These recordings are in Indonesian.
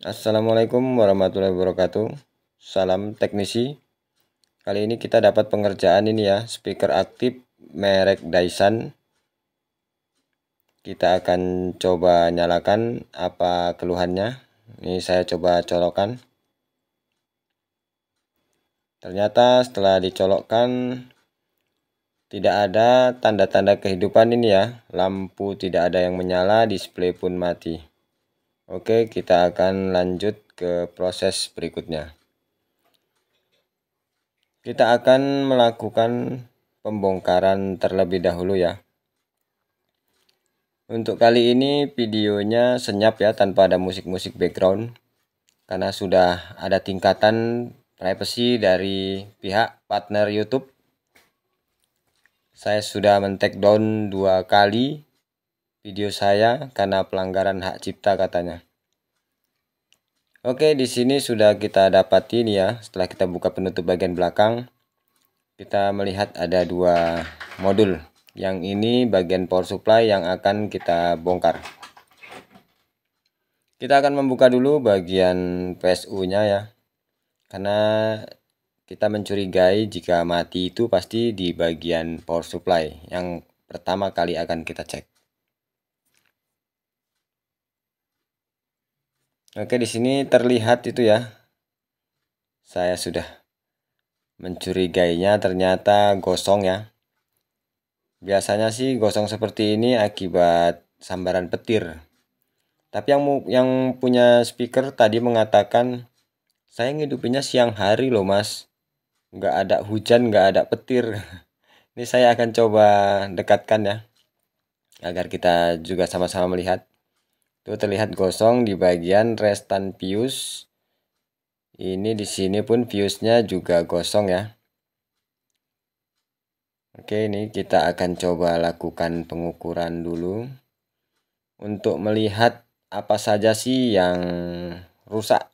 Assalamualaikum warahmatullahi wabarakatuh. Salam teknisi. Kali ini kita dapat pengerjaan ini ya, speaker aktif merek Dyson. Kita akan coba nyalakan apa keluhannya. Ini saya coba colokkan. Ternyata setelah dicolokkan tidak ada tanda-tanda kehidupan ini ya. Lampu tidak ada yang menyala, display pun mati. Oke, kita akan lanjut ke proses berikutnya. Kita akan melakukan pembongkaran terlebih dahulu ya. Untuk kali ini videonya senyap ya, tanpa ada musik-musik background. Karena sudah ada tingkatan privasi dari pihak partner YouTube. Saya sudah men-take down 2 kali video saya karena pelanggaran hak cipta katanya. Oke, di sini sudah kita dapati nih ya, setelah kita buka penutup bagian belakang, kita melihat ada 2 modul. Yang ini bagian power supply yang akan kita bongkar. Kita akan membuka dulu bagian PSU-nya ya. Karena kita mencurigai jika mati itu pasti di bagian power supply yang pertama kali akan kita cek. Oke, di sini terlihat itu ya. Saya sudah mencurigainya, ternyata gosong ya. Biasanya sih gosong seperti ini akibat sambaran petir. Tapi yang punya speaker tadi mengatakan, saya ngidupinnya siang hari loh mas, nggak ada hujan, nggak ada petir. Ini saya akan coba dekatkan ya, agar kita juga sama-sama melihat. Tuh terlihat gosong di bagian restan fuse. Ini di sini pun fuse-nya juga gosong ya. Oke, ini kita akan coba lakukan pengukuran dulu untuk melihat apa saja sih yang rusak.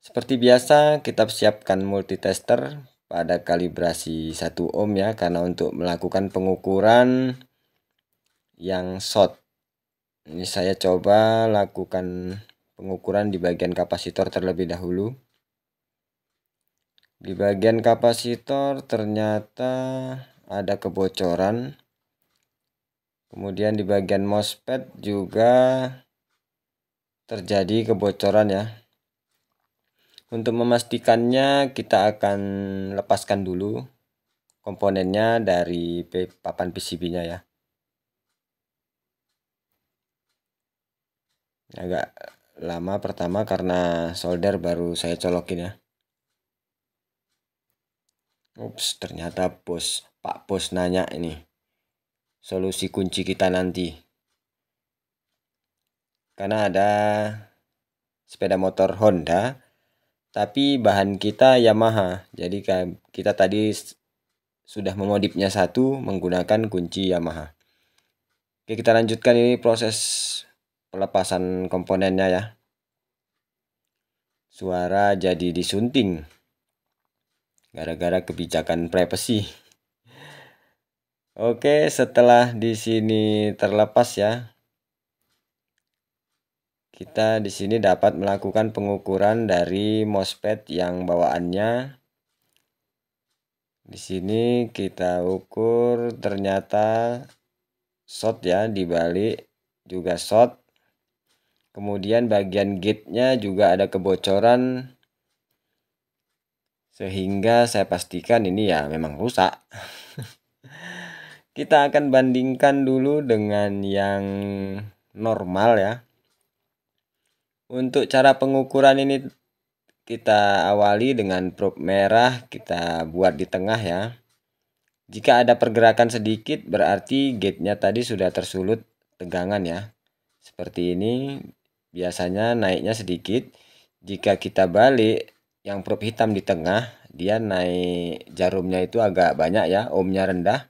Seperti biasa, kita siapkan multitester pada kalibrasi 1 ohm ya, karena untuk melakukan pengukuran yang short. Ini saya coba lakukan pengukuran di bagian kapasitor terlebih dahulu. Di bagian kapasitor ternyata ada kebocoran. Kemudian di bagian MOSFET juga terjadi kebocoran ya. Untuk memastikannya kita akan lepaskan dulu komponennya dari papan PCB-nya ya. Agak lama pertama karena solder baru saya colokin ya. Ups, ternyata Pak Bos nanya ini solusi kunci kita nanti. Karena ada sepeda motor Honda, tapi bahan kita Yamaha. Jadi kita tadi sudah memodifnya satu menggunakan kunci Yamaha. Oke, kita lanjutkan ini proses pelepasan komponennya ya. Suara jadi disunting gara-gara kebijakan privasi. Oke, setelah di sini terlepas ya, kita di sini dapat melakukan pengukuran dari MOSFET yang bawaannya. Di sini kita ukur, ternyata short ya, dibalik juga short. Kemudian bagian gate-nya juga ada kebocoran, sehingga saya pastikan ini ya memang rusak. Kita akan bandingkan dulu dengan yang normal ya. Untuk cara pengukuran ini kita awali dengan probe merah, kita buat di tengah ya. Jika ada pergerakan sedikit berarti gate-nya tadi sudah tersulut tegangan ya. Seperti ini, biasanya naiknya sedikit. Jika kita balik yang probe hitam di tengah, dia naik jarumnya itu agak banyak ya, ohmnya rendah.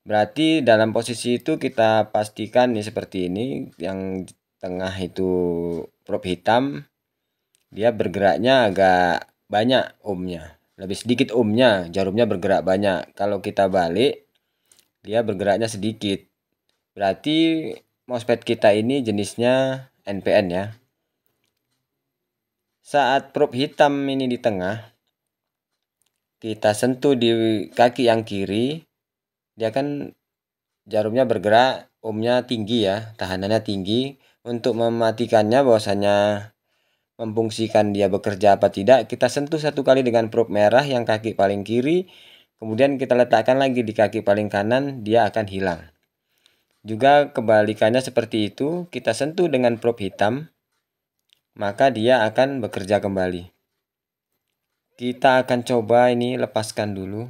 Berarti dalam posisi itu kita pastikan nih seperti ini, yang tengah itu probe hitam, dia bergeraknya agak banyak ohmnya. Lebih sedikit ohmnya, jarumnya bergerak banyak. Kalau kita balik, dia bergeraknya sedikit. Berarti MOSFET kita ini jenisnya NPN ya. Saat probe hitam ini di tengah, kita sentuh di kaki yang kiri, dia kan jarumnya bergerak, ohmnya tinggi ya, tahanannya tinggi. Untuk mematikannya bahwasanya memfungsikan dia bekerja apa tidak, kita sentuh satu kali dengan probe merah yang kaki paling kiri, kemudian kita letakkan lagi di kaki paling kanan, dia akan hilang. Juga kebalikannya seperti itu, kita sentuh dengan probe hitam, maka dia akan bekerja kembali. Kita akan coba ini lepaskan dulu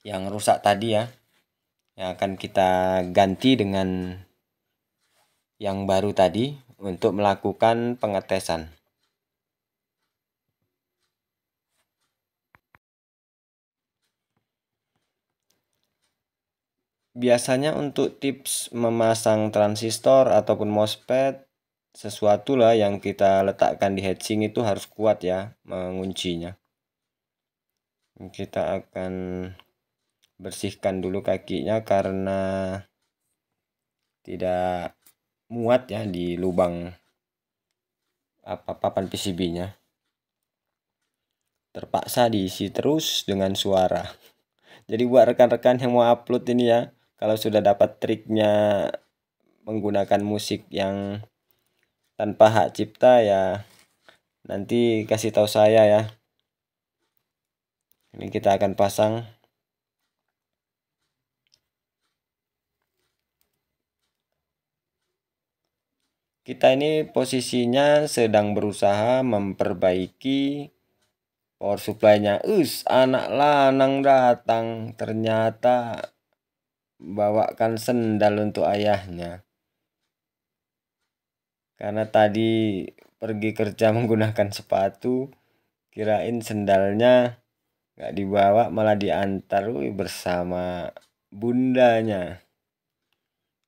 yang rusak tadi ya, yang akan kita ganti dengan yang baru tadi untuk melakukan pengetesan. Biasanya untuk tips memasang transistor ataupun MOSFET, sesuatu lah yang kita letakkan di heatsink itu harus kuat ya menguncinya. Kita akan bersihkan dulu kakinya karena tidak muat ya di lubang papan PCB-nya. Terpaksa diisi terus dengan suara. Jadi buat rekan-rekan yang mau upload ini ya, kalau sudah dapat triknya menggunakan musik yang tanpa hak cipta ya, nanti kasih tahu saya ya. Ini kita akan pasang. Kita ini posisinya sedang berusaha memperbaiki power supply-nya. Anak lanang datang, ternyata bawakan sendal untuk ayahnya. Karena tadi pergi kerja menggunakan sepatu, kirain sendalnya nggak dibawa malah diantar bersama bundanya.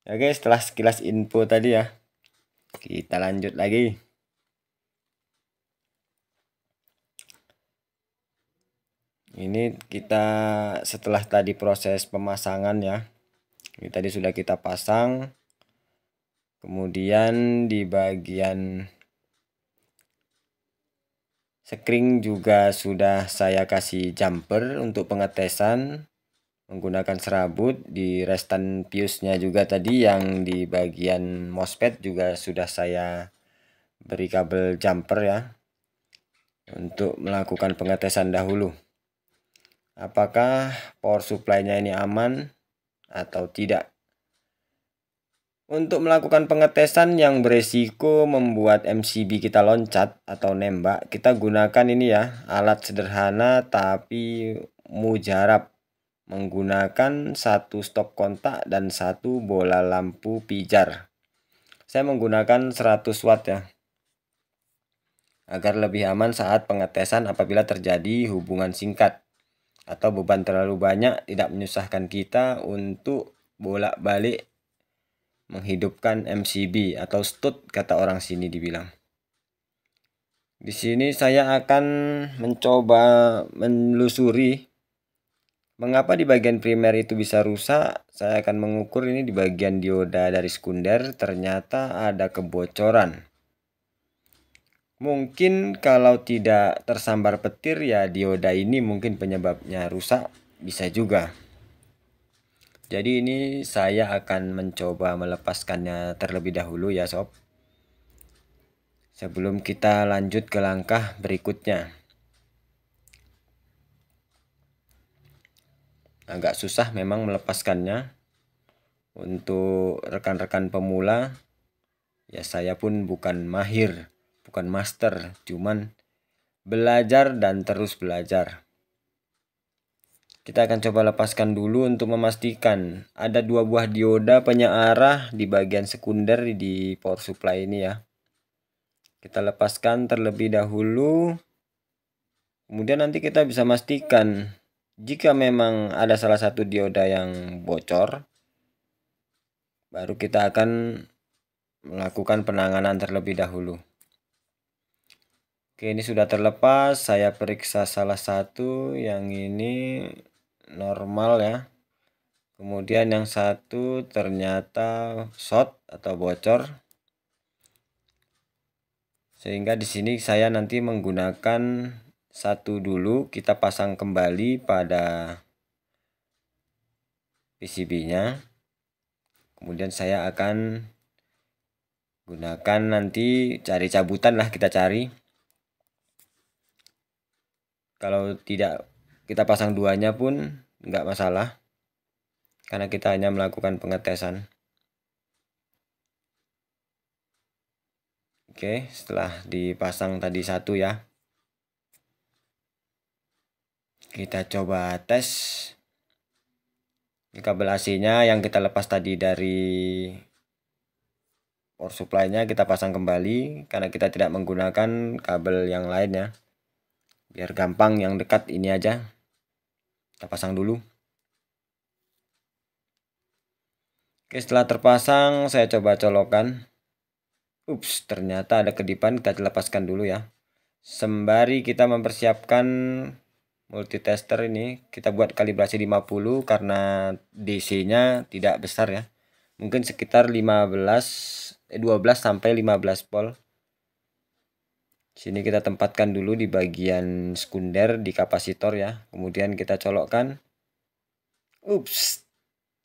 Oke, setelah sekilas info tadi ya, kita lanjut lagi. Ini kita setelah tadi proses pemasangan ya, ini tadi sudah kita pasang. Kemudian di bagian sekring juga sudah saya kasih jumper untuk pengetesan menggunakan serabut. Di restan fuse-nya juga tadi yang di bagian MOSFET juga sudah saya beri kabel jumper ya, untuk melakukan pengetesan dahulu. Apakah power supply-nya ini aman atau tidak? Untuk melakukan pengetesan yang beresiko membuat MCB kita loncat atau nembak, kita gunakan ini ya, alat sederhana tapi mujarab, menggunakan satu stop kontak dan satu bola lampu pijar. Saya menggunakan 100 watt ya, agar lebih aman saat pengetesan apabila terjadi hubungan singkat atau beban terlalu banyak tidak menyusahkan kita untuk bolak-balik menghidupkan MCB atau stud kata orang sini dibilang. Di sini saya akan mencoba menelusuri mengapa di bagian primer itu bisa rusak. Saya akan mengukur ini di bagian dioda dari sekunder, ternyata ada kebocoran. Mungkin kalau tidak tersambar petir ya dioda ini mungkin penyebabnya rusak, bisa juga. Jadi ini saya akan mencoba melepaskannya terlebih dahulu ya sob, sebelum kita lanjut ke langkah berikutnya. Agak susah memang melepaskannya. Untuk rekan-rekan pemula, ya saya pun bukan mahir, bukan master, cuman belajar dan terus belajar. Kita akan coba lepaskan dulu untuk memastikan ada 2 buah dioda penyearah di bagian sekunder di power supply ini ya. Kita lepaskan terlebih dahulu. Kemudian nanti kita bisa pastikan jika memang ada salah satu dioda yang bocor, baru kita akan melakukan penanganan terlebih dahulu. Oke, ini sudah terlepas. Saya periksa salah satu, yang ini normal ya. Kemudian yang satu ternyata short atau bocor. Sehingga di sini saya nanti menggunakan satu dulu, kita pasang kembali pada PCB-nya. Kemudian saya akan gunakan nanti cari cabutan lah, kita cari. Kalau tidak kita pasang duanya pun nggak masalah, karena kita hanya melakukan pengetesan. Oke, setelah dipasang tadi satu ya, kita coba tes. Ini kabel AC-nya yang kita lepas tadi dari power supply-nya kita pasang kembali, karena kita tidak menggunakan kabel yang lainnya. Biar gampang, yang dekat ini aja kita pasang dulu. Oke, setelah terpasang saya coba colokan. Ups, ternyata ada kedipan, kita lepaskan dulu ya. Sembari kita mempersiapkan multitester ini, kita buat kalibrasi 50 karena DC-nya tidak besar ya. Mungkin sekitar 12 sampai 15 volt. Sini kita tempatkan dulu di bagian sekunder di kapasitor ya. Kemudian kita colokkan. Ups,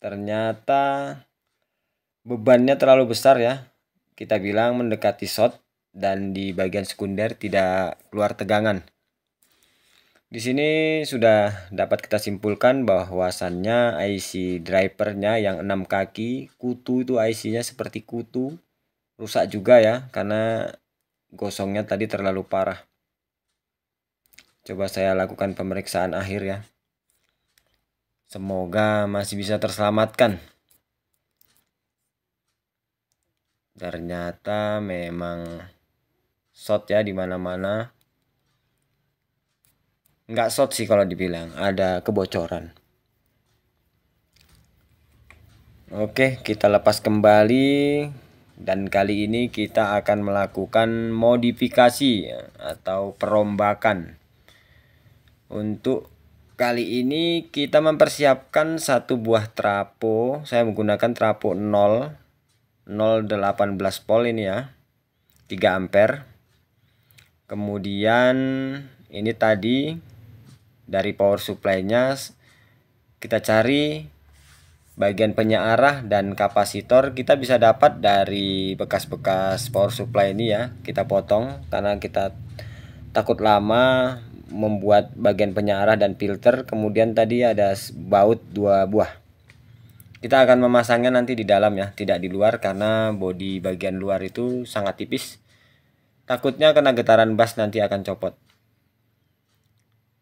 ternyata bebannya terlalu besar ya. Kita bilang mendekati short, dan di bagian sekunder tidak keluar tegangan. Di sini sudah dapat kita simpulkan bahwasannya IC drivernya yang 6 kaki, kutu itu IC-nya seperti kutu. Rusak juga ya, karena gosongnya tadi terlalu parah. Coba saya lakukan pemeriksaan akhir ya. Semoga masih bisa terselamatkan. Ternyata memang short ya di mana-mana. Nggak short sih kalau dibilang, ada kebocoran. Oke, kita lepas kembali. Dan kali ini kita akan melakukan modifikasi atau perombakan. Untuk kali ini kita mempersiapkan satu buah trapo. Saya menggunakan trapo 018 volt ini ya, 3 ampere. Kemudian ini tadi dari power supply-nya kita cari bagian penyearah dan kapasitor, kita bisa dapat dari bekas-bekas power supply ini ya. Kita potong karena kita takut lama membuat bagian penyearah dan filter. Kemudian tadi ada baut 2 buah. Kita akan memasangnya nanti di dalam ya, tidak di luar, karena bodi bagian luar itu sangat tipis. Takutnya kena getaran bas nanti akan copot.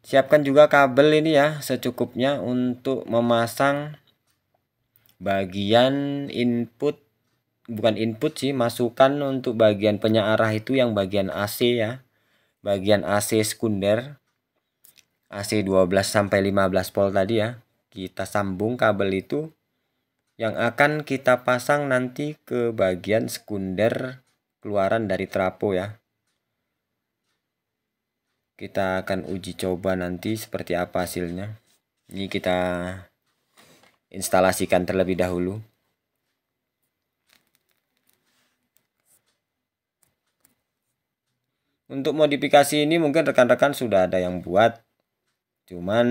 Siapkan juga kabel ini ya secukupnya untuk memasang bagian input, bukan input sih, masukan untuk bagian penyearah itu yang bagian AC ya. Bagian AC sekunder, AC 12 sampai 15 volt tadi ya. Kita sambung kabel itu yang akan kita pasang nanti ke bagian sekunder keluaran dari trapo ya. Kita akan uji coba nanti seperti apa hasilnya. Ini kita instalasikan terlebih dahulu. Untuk modifikasi ini mungkin rekan-rekan sudah ada yang buat. Cuman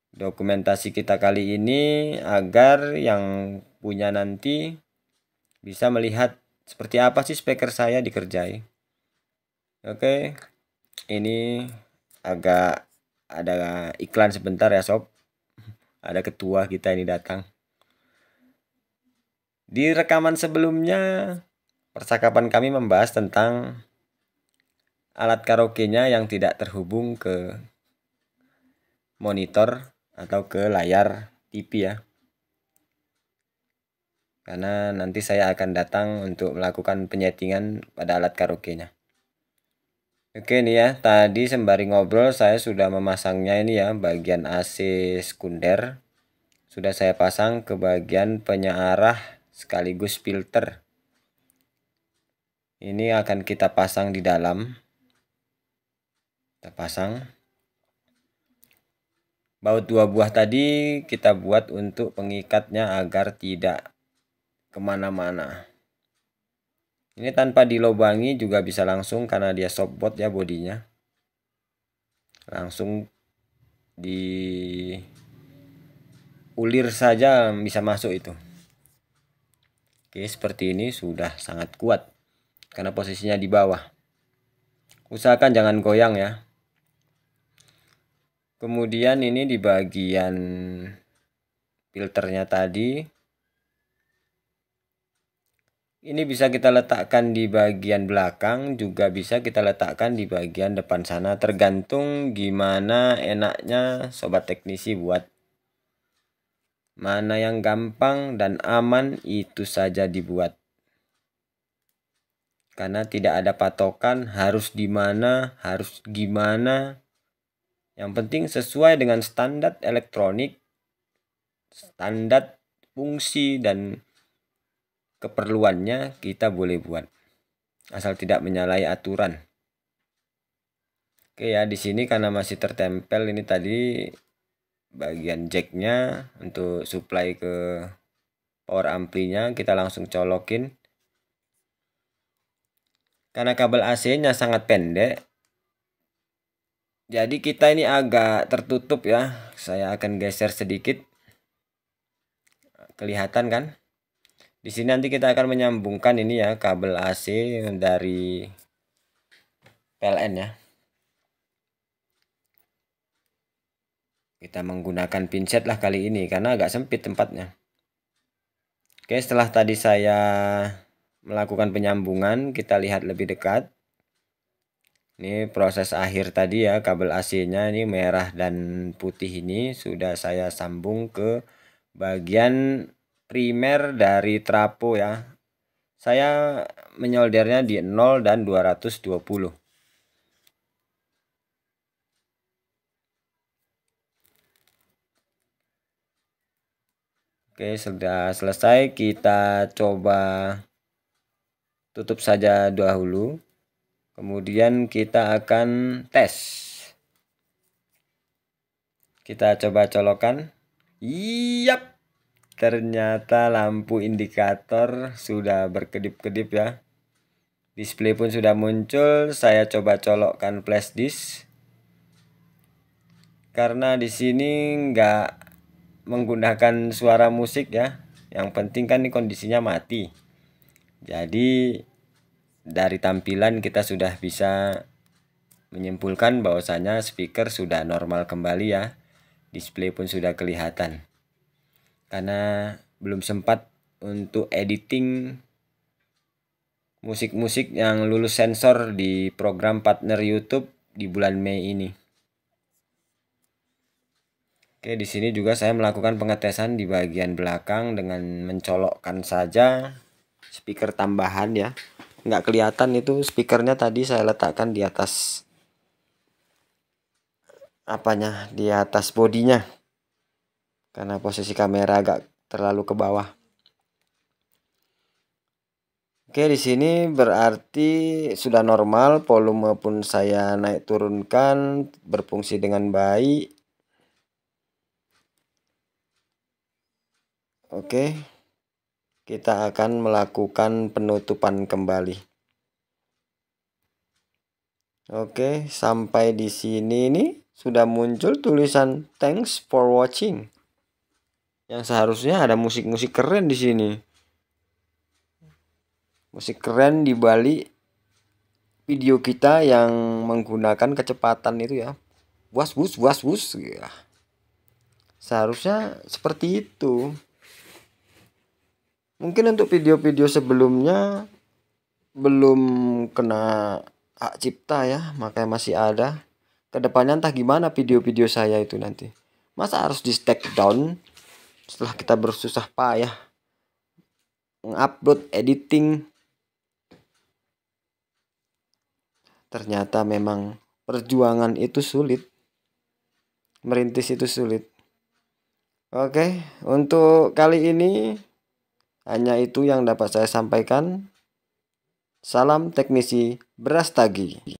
dokumentasi kita kali ini agar yang punya nanti bisa melihat seperti apa sih speaker saya dikerjai. Oke, ini agak ada iklan sebentar ya sob. Ada ketua kita ini datang. Di rekaman sebelumnya percakapan kami membahas tentang alat karaoke-nya yang tidak terhubung ke monitor atau ke layar TV ya. Karena nanti saya akan datang untuk melakukan penyetingan pada alat karaoke-nya. Oke nih ya, tadi sembari ngobrol saya sudah memasangnya ini ya, bagian AC sekunder. Sudah saya pasang ke bagian penyearah sekaligus filter. Ini akan kita pasang di dalam. Kita pasang. Baut 2 buah tadi kita buat untuk pengikatnya agar tidak kemana-mana. Ini tanpa dilobangi juga bisa langsung karena dia softboard ya bodinya. Langsung diulir saja bisa masuk itu. Oke, seperti ini sudah sangat kuat karena posisinya di bawah. Usahakan jangan goyang ya. Kemudian ini di bagian filternya tadi, ini bisa kita letakkan di bagian belakang, juga bisa kita letakkan di bagian depan sana, tergantung gimana enaknya sobat teknisi buat. Mana yang gampang dan aman itu saja dibuat. Karena tidak ada patokan harus di mana, harus gimana. Yang penting sesuai dengan standar elektronik, standar fungsi dan keperluannya kita boleh buat. Asal tidak menyalahi aturan. Oke ya, di sini karena masih tertempel ini tadi bagian jacknya untuk supply ke power amplinya, kita langsung colokin. Karena kabel AC-nya sangat pendek, jadi kita ini agak tertutup ya. Saya akan geser sedikit. Kelihatan kan? Di sini nanti kita akan menyambungkan ini ya kabel AC dari PLN ya. Kita menggunakan pinset lah kali ini karena agak sempit tempatnya. Oke, setelah tadi saya melakukan penyambungan, kita lihat lebih dekat. Ini proses akhir tadi ya, kabel AC-nya ini merah dan putih ini sudah saya sambung ke bagian primer dari trafo ya. Saya menyoldernya di 0 dan 220. Oke, sudah selesai, kita coba tutup saja dahulu. Kemudian kita akan tes. Kita coba colokan. Yap. Ternyata lampu indikator sudah berkedip-kedip ya. Display pun sudah muncul. Saya coba colokkan flash disk. Karena di sini nggak menggunakan suara musik ya. Yang penting kan ini kondisinya mati. Jadi dari tampilan kita sudah bisa menyimpulkan bahwasanya speaker sudah normal kembali ya. Display pun sudah kelihatan. Karena belum sempat untuk editing musik-musik yang lulus sensor di program partner YouTube di bulan Mei ini. Oke, di sini juga saya melakukan pengetesan di bagian belakang dengan mencolokkan saja speaker tambahan ya. Nggak kelihatan itu speakernya tadi saya letakkan di atas apanya, di atas bodinya. Karena posisi kamera agak terlalu ke bawah. Oke, di sini berarti sudah normal, volume pun saya naik turunkan, berfungsi dengan baik. Oke, kita akan melakukan penutupan kembali. Oke, sampai di sini nih sudah muncul tulisan thanks for watching. Yang seharusnya ada musik-musik keren di sini. Musik keren di balik video kita yang menggunakan kecepatan itu ya. Was wus ya. Seharusnya seperti itu. Mungkin untuk video-video sebelumnya belum kena hak cipta ya, makanya masih ada. Kedepannya entah gimana video-video saya itu nanti. Masa harus di take down setelah kita bersusah payah mengupload editing. Ternyata memang perjuangan itu sulit. Merintis itu sulit. Oke, untuk kali ini hanya itu yang dapat saya sampaikan. Salam teknisi Brastagi.